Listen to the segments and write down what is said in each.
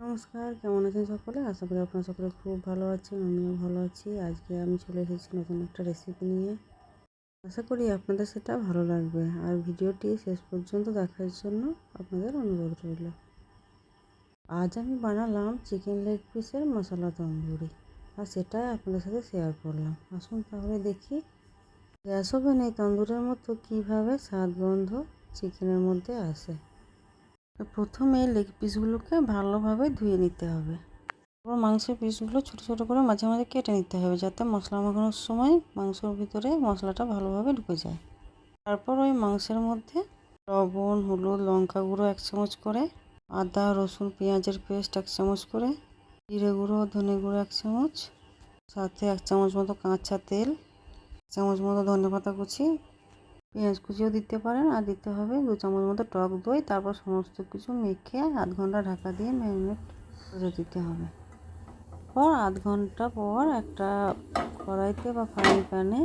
নমস্কার, কেমন আছেন সকলে? আশা করি আপনারা সকলে খুব ভালো আছেন। আমিও ভালো আছি। আজকে আমি চলে এসেছি নতুন একটা রেসিপি নিয়ে। আশা করি আপনাদের সেটা ভালো লাগবে। আর ভিডিওটি শেষ পর্যন্ত দেখার জন্য আপনাদের অনুরোধ রইল। আজ আমি বানালাম চিকেন লেগ পিসের মশলা তন্দুরি, আর সেটাই আপনাদের সাথে শেয়ার করলাম। আসুন তাহলে দেখি গ্যাস ওভেনে এই তন্দুরের মতো কীভাবে স্বাদ গন্ধ চিকেনের মধ্যে আসে। প্রথমে লেগ পিসগুলোকে ভালোভাবে ধুয়ে নিতে হবে। তারপর মাংসের পিসগুলো ছোটো ছোটো করে মাঝে মাঝে কেটে নিতে হবে, যাতে মশলা মাখানোর সময় মাংসের ভিতরে মশলাটা ভালোভাবে ঢুকে যায়। তারপর ওই মাংসের মধ্যে লবণ, হলুদ, লঙ্কা গুঁড়ো 1 চামচ করে, আদা রসুন পেঁয়াজের পেস্ট 1 চামচ করে, জিরে গুঁড়ো ধনে গুঁড়ো 1 চামচ, সাথে 1 চামচ মতো কাঁচা তেল, 1 চামচ মতো ধনেপাতা কুচি, পেঁয়াজ কুচিও দিতে পারেন, আর দিতে হবে 2 চামচ মতো টক দই। তারপর সমস্ত কিছু মেখে আধ ঘন্টা ঢাকা দিয়ে ম্যারিনেট করে দিতে হবে। পর আধ ঘন্টা পর একটা কড়াইতে বা ফ্রাইং প্যানে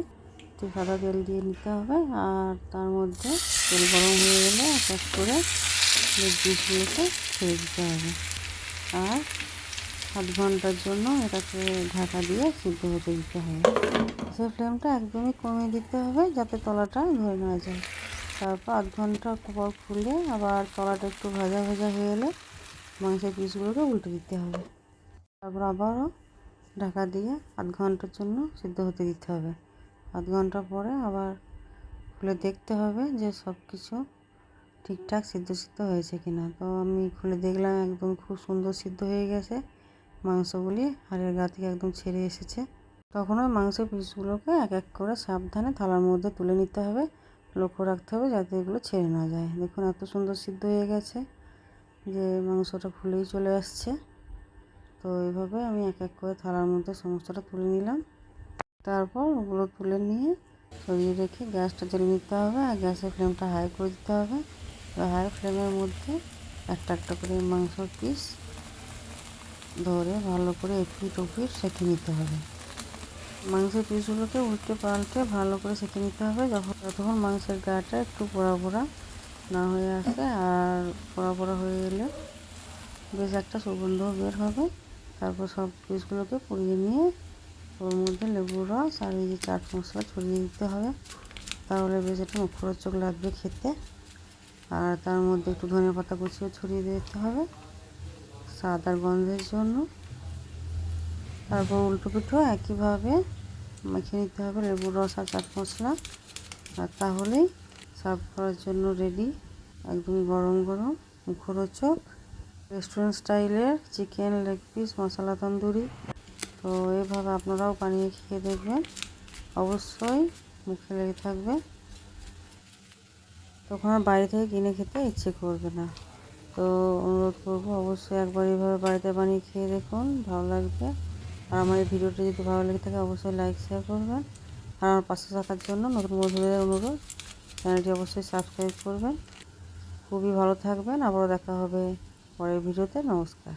সাদা তেল দিয়ে নিতে হবে, আর তার মধ্যে তেল গরম হয়ে গেলে এক এক করে লেগ পিসগুলোকে ছেড়ে দিতে হবে। আর আধ ঘন্টার জন্য এটাকে ঢাকা দিয়ে সিদ্ধ হতে দিতে হবে। সেই ফ্লেমটা একদমই কমিয়ে দিতে হবে, যাতে তলাটা ধরে না যায়। তারপর আধ ঘন্টা পর খুলে আবার তলাটা একটু ভাজা ভাজা হয়ে এলে মাংসের পিসগুলোকে উল্টে দিতে হবে। তারপর আবারও ঢাকা দিয়ে আধ ঘন্টার জন্য সিদ্ধ হতে দিতে হবে। আধ ঘন্টা পরে আবার খুলে দেখতে হবে যে সব কিছু ঠিকঠাক সিদ্ধ হয়েছে কিনা। তো আমি খুলে দেখলাম একদম খুব সুন্দর সিদ্ধ হয়ে গেছে। মাংসগুলি হাড়ের গা থেকে একদম ছেড়ে এসেছে। তখন ওই মাংসের পিসগুলোকে এক এক করে সাবধানে থালার মধ্যে তুলে নিতে হবে। লক্ষ্য রাখতে হবে যাতে এগুলো ছেড়ে না যায়। দেখুন এত সুন্দর সিদ্ধ হয়ে গেছে যে মাংসটা ফুলেই চলে আসছে। তো এইভাবে আমি এক এক করে থালার মধ্যে সমস্তটা তুলে নিলাম। তারপর ওগুলো তুলে নিয়ে সরিয়ে রেখে গ্যাসটা জ্বেলে নিতে হবে, আর গ্যাসের ফ্লেমটা হাই করে দিতে হবে। হাই ফ্লেমের মধ্যে একটা একটা করে মাংসর পিস ধরে ভালো করে এপিট ওপিট সেঁকে নিতে হবে। মাংসের পিসগুলোকে উল্টে পাল্টে ভালো করে সেঁকে নিতে হবে, যতক্ষণ মাংসের গাটা একটু পোড়া পোড়া না হয়ে আসে। আর পোড়া পোড়া হয়ে এলে বেশ একটা সুগন্ধ বের হবে। তারপর সব পিসগুলোকে পুড়িয়ে নিয়ে ওর মধ্যে লেবুর রস আর এই যে চাট মশলা ছড়িয়ে দিতে হবে। তাহলে বেশ একটা মুখরোচক লাগবে খেতে। আর তার মধ্যে একটু ধনেপাতা কুচিও ছড়িয়ে দিতে হবে স্বাদ আর গন্ধের জন্য। তারপর উল্টো পিঠেও একইভাবে মেখে নিতে হবে লেবুর রস আর চাট মশলা। আর তাহলেই সার্ভ করার জন্য রেডি একদম গরম গরম মুখরোচক রেস্টুরেন্ট স্টাইলের চিকেন লেগ পিস মশলা তন্দুরি। তো এভাবে আপনারাও বানিয়ে খেয়ে দেখবেন, অবশ্যই মুখে লেগে থাকবে। তখন আর বাইরে থেকে কিনে খেতে ইচ্ছে করবে না। তো অনুরোধ করবো অবশ্যই একবার এইভাবে বাড়িতে বানিয়ে খেয়ে দেখুন, ভালো লাগবে। আর আমার এই ভিডিওটি যদি ভালো লেগে থাকে অবশ্যই লাইক শেয়ার করবেন। আর আমার পাশে থাকার জন্য নতুন বন্ধুদের অনুরোধ, চ্যানেলটি অবশ্যই সাবস্ক্রাইব করবেন। খুবই ভালো থাকবেন। আবারও দেখা হবে পরের ভিডিওতে। নমস্কার।